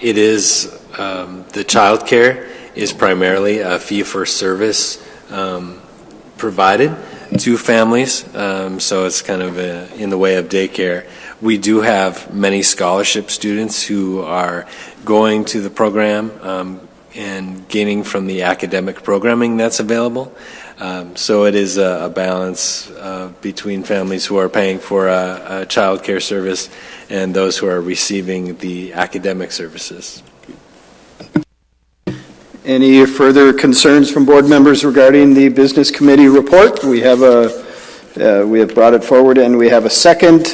It is the child care is primarily a fee-for-service provided to families, so it's kind of in the way of daycare. We do have many scholarship students who are going to the program and gaining from the academic programming that's available. So it is a balance between families who are paying for a child care service and those who are receiving the academic services. Any further concerns from board members regarding the business committee report? We have brought it forward and we have a second.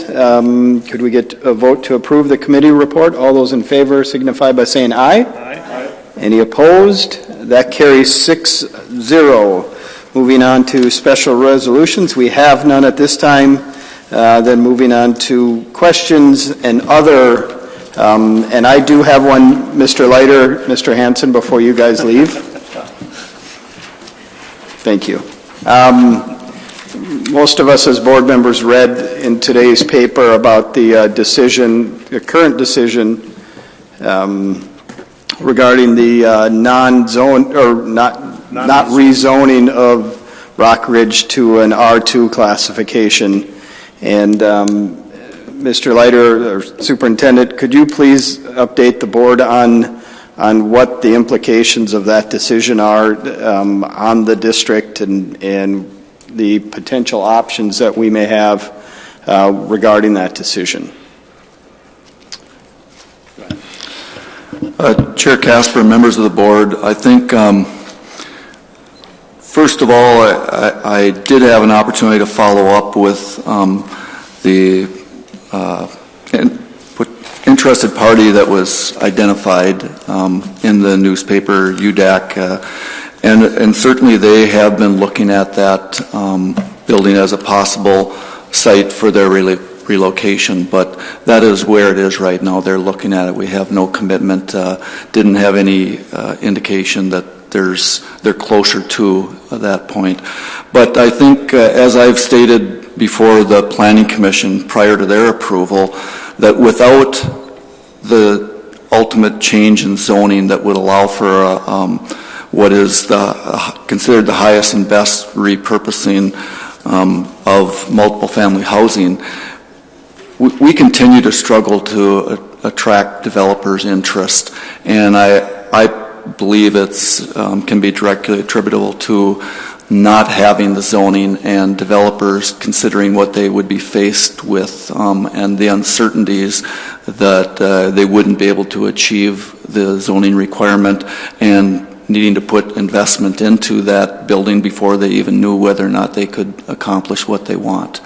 Could we get a vote to approve the committee report? All those in favor signify by saying aye. Aye. Any opposed? That carries 6-0. Moving on to special resolutions. We have none at this time. Then moving on to questions and other. And I do have one, Mr. Leiter, Mr. Hanson, before you guys leave. Thank you. Most of us as board members read in today's paper about the current decision regarding the non-zone or not rezoning of Rock Ridge to an R2 classification. And Mr. Leiter, or Superintendent, could you please update the board on what the implications of that decision are on the district and the potential options that we may have regarding that decision? Chair Casper, members of the board, I think, first of all, I did have an opportunity to follow up with the interested party that was identified in the newspaper, UDAC, and certainly they have been looking at that building as a possible site for their relocation, but that is where it is right now. They're looking at it. We have no commitment, didn't have any indication that they're closer to that point. But I think, as I've stated before the Planning Commission prior to their approval, that without the ultimate change in zoning that would allow for what is considered the highest and best repurposing of multiple family housing, we continue to struggle to attract developers' interest, and I believe it's can be directly attributable to not having the zoning and developers considering what they would be faced with and the uncertainties that they wouldn't be able to achieve the zoning requirement and needing to put investment into that building before they even knew whether or not they could accomplish what they want.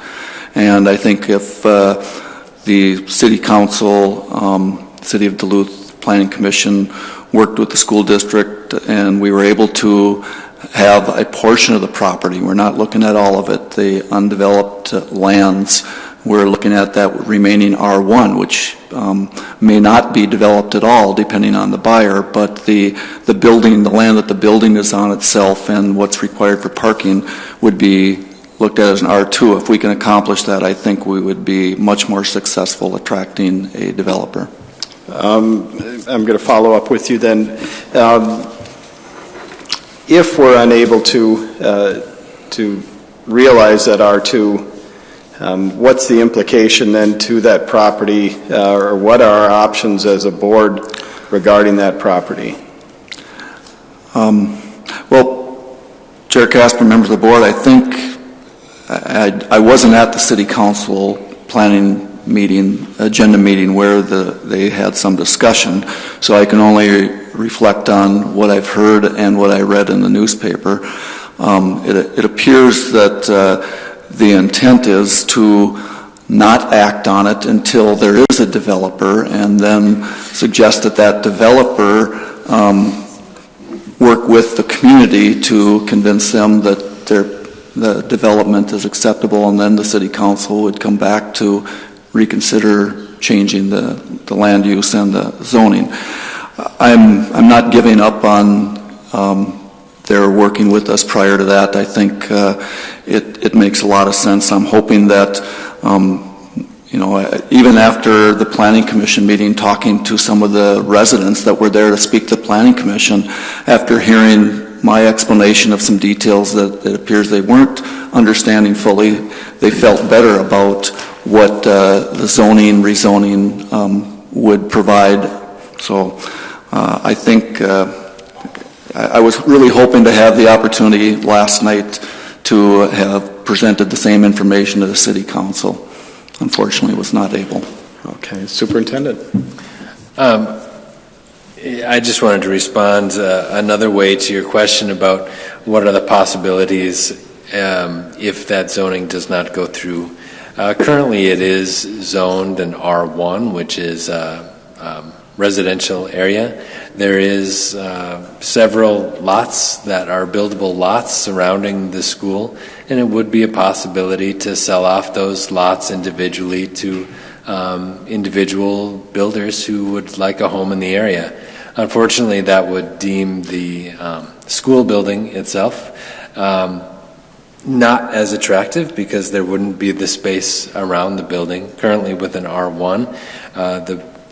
And I think if the City Council, City of Duluth Planning Commission worked with the school district and we were able to have a portion of the property, we're not looking at all of it, the undeveloped lands, we're looking at that remaining R1, which may not be developed at all depending on the buyer, but the building, the land that the building is on itself and what's required for parking would be looked at as an R2. If we can accomplish that, I think we would be much more successful attracting a developer. I'm going to follow up with you then. If we're unable to realize that R2, what's the implication then to that property, or what are our options as a board regarding that property? Well, Chair Casper, members of the board, I think I wasn't at the City Council planning meeting, agenda meeting, where they had some discussion, so I can only reflect on what I've heard and what I read in the newspaper. It appears that the intent is to not act on it until there is a developer, and then suggest that developer work with the community to convince them that the development is acceptable, and then the City Council would come back to reconsider changing the land use and the zoning. I'm not giving up on their working with us prior to that. I think it makes a lot of sense. I'm hoping that even after the Planning Commission meeting, talking to some of the residents that were there to speak to the Planning Commission, after hearing my explanation of some details that it appears they weren't understanding fully, they felt better about what the zoning, rezoning would provide. So I think I was really hoping to have the opportunity last night to have presented the same information to the City Council. Unfortunately, was not able. Okay, Superintendent. I just wanted to respond another way to your question about what are the possibilities if that zoning does not go through. Currently, it is zoned an R1, which is residential area. There is several lots that are buildable lots surrounding the school, and it would be a possibility to sell off those lots individually to individual builders who would like a home in the area. Unfortunately, that would deem the school building itself not as attractive because there wouldn't be the space around the building. Currently with an R1,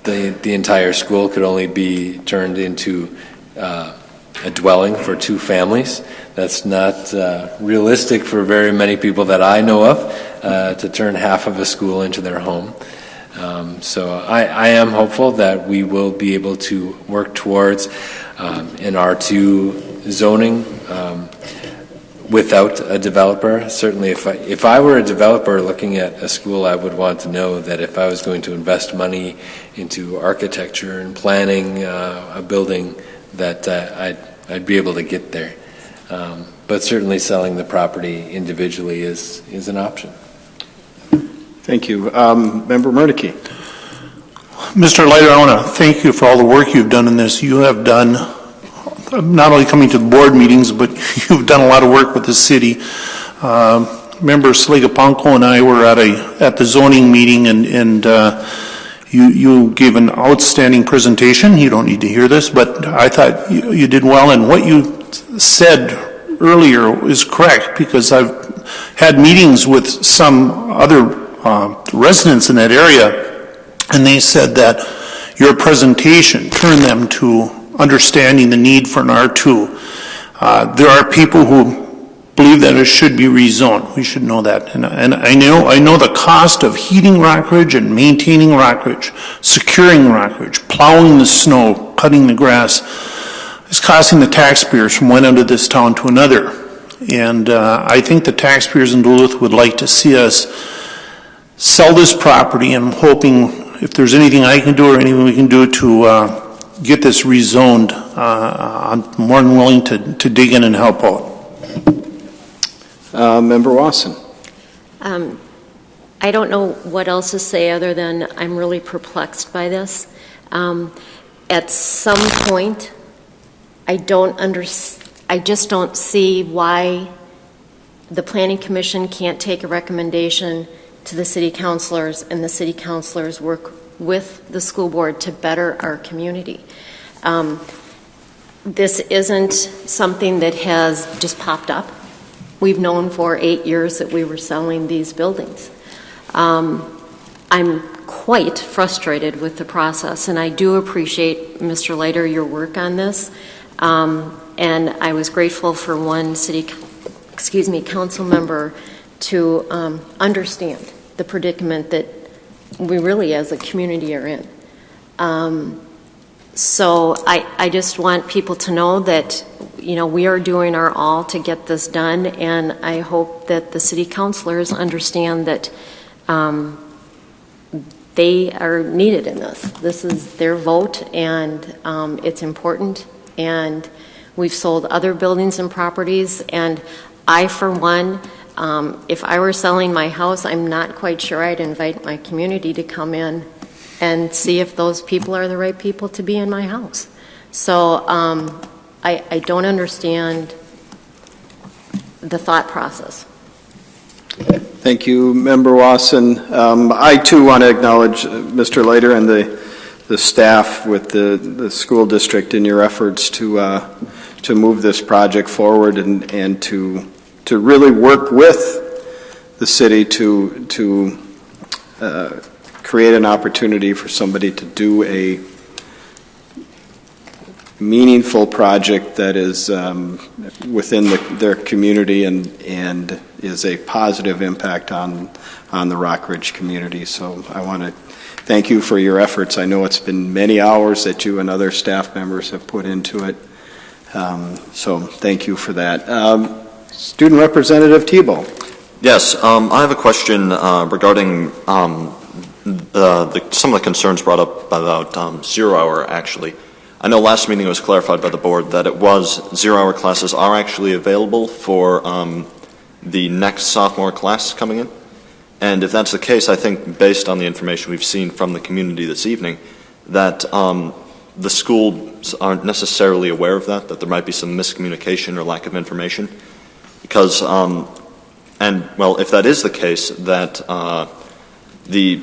the entire school could only be turned into a dwelling for two families. That's not realistic for very many people that I know of to turn half of a school into their home. So I am hopeful that we will be able to work towards an R2 zoning. without a developer. Certainly, if I were a developer looking at a school, I would want to know that if I was going to invest money into architecture and planning a building, that I'd be able to get there. But certainly selling the property individually is an option. Thank you. Member Murneke. Mr. Leiter, I want to thank you for all the work you've done in this. You have done, not only coming to board meetings, but you've done a lot of work with the city. Member Sligapanko and I were at the zoning meeting, and you gave an outstanding presentation. You don't need to hear this, but I thought you did well, and what you said earlier is correct, because I've had meetings with some other residents in that area, and they said that your presentation turned them to understanding the need for an R2. There are people who believe that it should be rezoned. We should know that. And I know the cost of heating Rockridge and maintaining Rockridge, securing Rockridge, plowing the snow, cutting the grass, is costing the taxpayers from one end of this town to another. And I think the taxpayers in Duluth would like to see us sell this property, and I'm hoping if there's anything I can do or anything we can do to get this rezoned, I'm more than willing to dig in and help out. Member Wasson. I don't know what else to say other than I'm really perplexed by this. At some point, I just don't see why the Planning Commission can't take a recommendation to the city councilors, and the city councilors work with the school board to better our community. This isn't something that has just popped up. We've known for 8 years that we were selling these buildings. I'm quite frustrated with the process, and I do appreciate, Mr. Leiter, your work on this. And I was grateful for one council member to understand the predicament that we really as a community are in. So I just want people to know that, we are doing our all to get this done, and I hope that the city councilors understand that they are needed in this. This is their vote, and it's important, and we've sold other buildings and properties, and I, for one, if I were selling my house, I'm not quite sure I'd invite my community to come in and see if those people are the right people to be in my house. So I don't understand the thought process. Thank you, Member Wasson. I too want to acknowledge Mr. Leiter and the staff with the school district in your efforts to move this project forward and to really work with the city to create an opportunity for somebody to do a meaningful project that is within their community and is a positive impact on the Rockridge community. So I want to thank you for your efforts. I know it's been many hours that you and other staff members have put into it. So thank you for that. Student Representative Tebow. Yes, I have a question regarding some of the concerns brought up about 0 hour, actually. I know last meeting it was clarified by the board that it was 0 hour classes are actually available for the next sophomore class coming in. And if that's the case, I think based on the information we've seen from the community this evening, that the schools aren't necessarily aware of that there might be some miscommunication or lack of information. Because, if that is the case, that the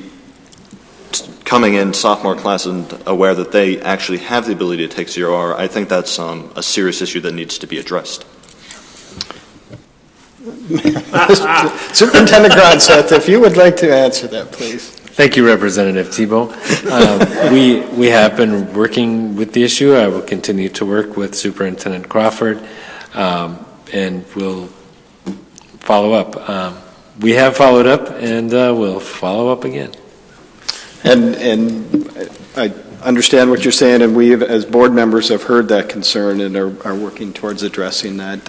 coming in sophomore class and aware that they actually have the ability to take 0 hour, I think that's a serious issue that needs to be addressed. Superintendent Gronseth, if you would like to answer that, please. Thank you, Representative Tebow. We have been working with the issue. I will continue to work with Superintendent Crawford, and we'll follow up. We have followed up, and we'll follow up again. And I understand what you're saying, and we, as board members, have heard that concern and are working towards addressing that.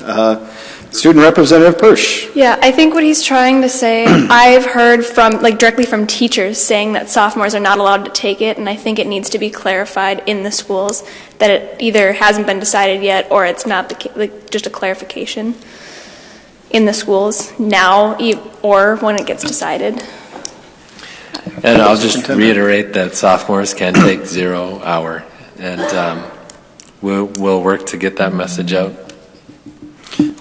Student Representative Persh. Yeah, I think what he's trying to say, I've heard from, directly from teachers saying that sophomores are not allowed to take it, and I think it needs to be clarified in the schools that it either hasn't been decided yet or it's not just a clarification in the schools now or when it gets decided. And I'll just reiterate that sophomores can take 0 hour, and we'll work to get that message out.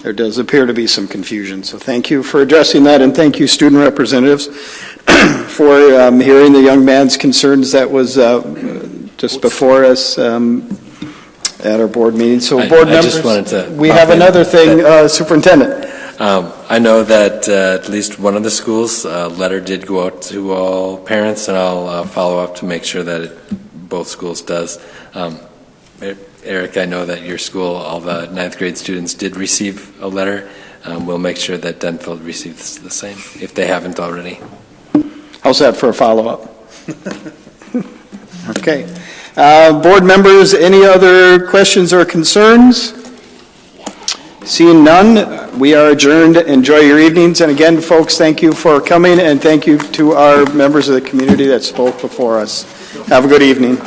There does appear to be some confusion, so thank you for addressing that, and thank you, student representatives, for hearing the young man's concerns that was just before us at our board meeting. So, board members, just wanted to we have another thing, Superintendent. I know that at least one of the schools, a letter did go out to all parents, and I'll follow up to make sure that both schools does. Eric, I know that your school, all the 9th grade students did receive a letter. We'll make sure that Denfield receives the same, if they haven't already. How's that for a follow-up? Okay. Board members, any other questions or concerns? Seeing none, we are adjourned. Enjoy your evenings. And again, folks, thank you for coming, and thank you to our members of the community that spoke before us. Have a good evening.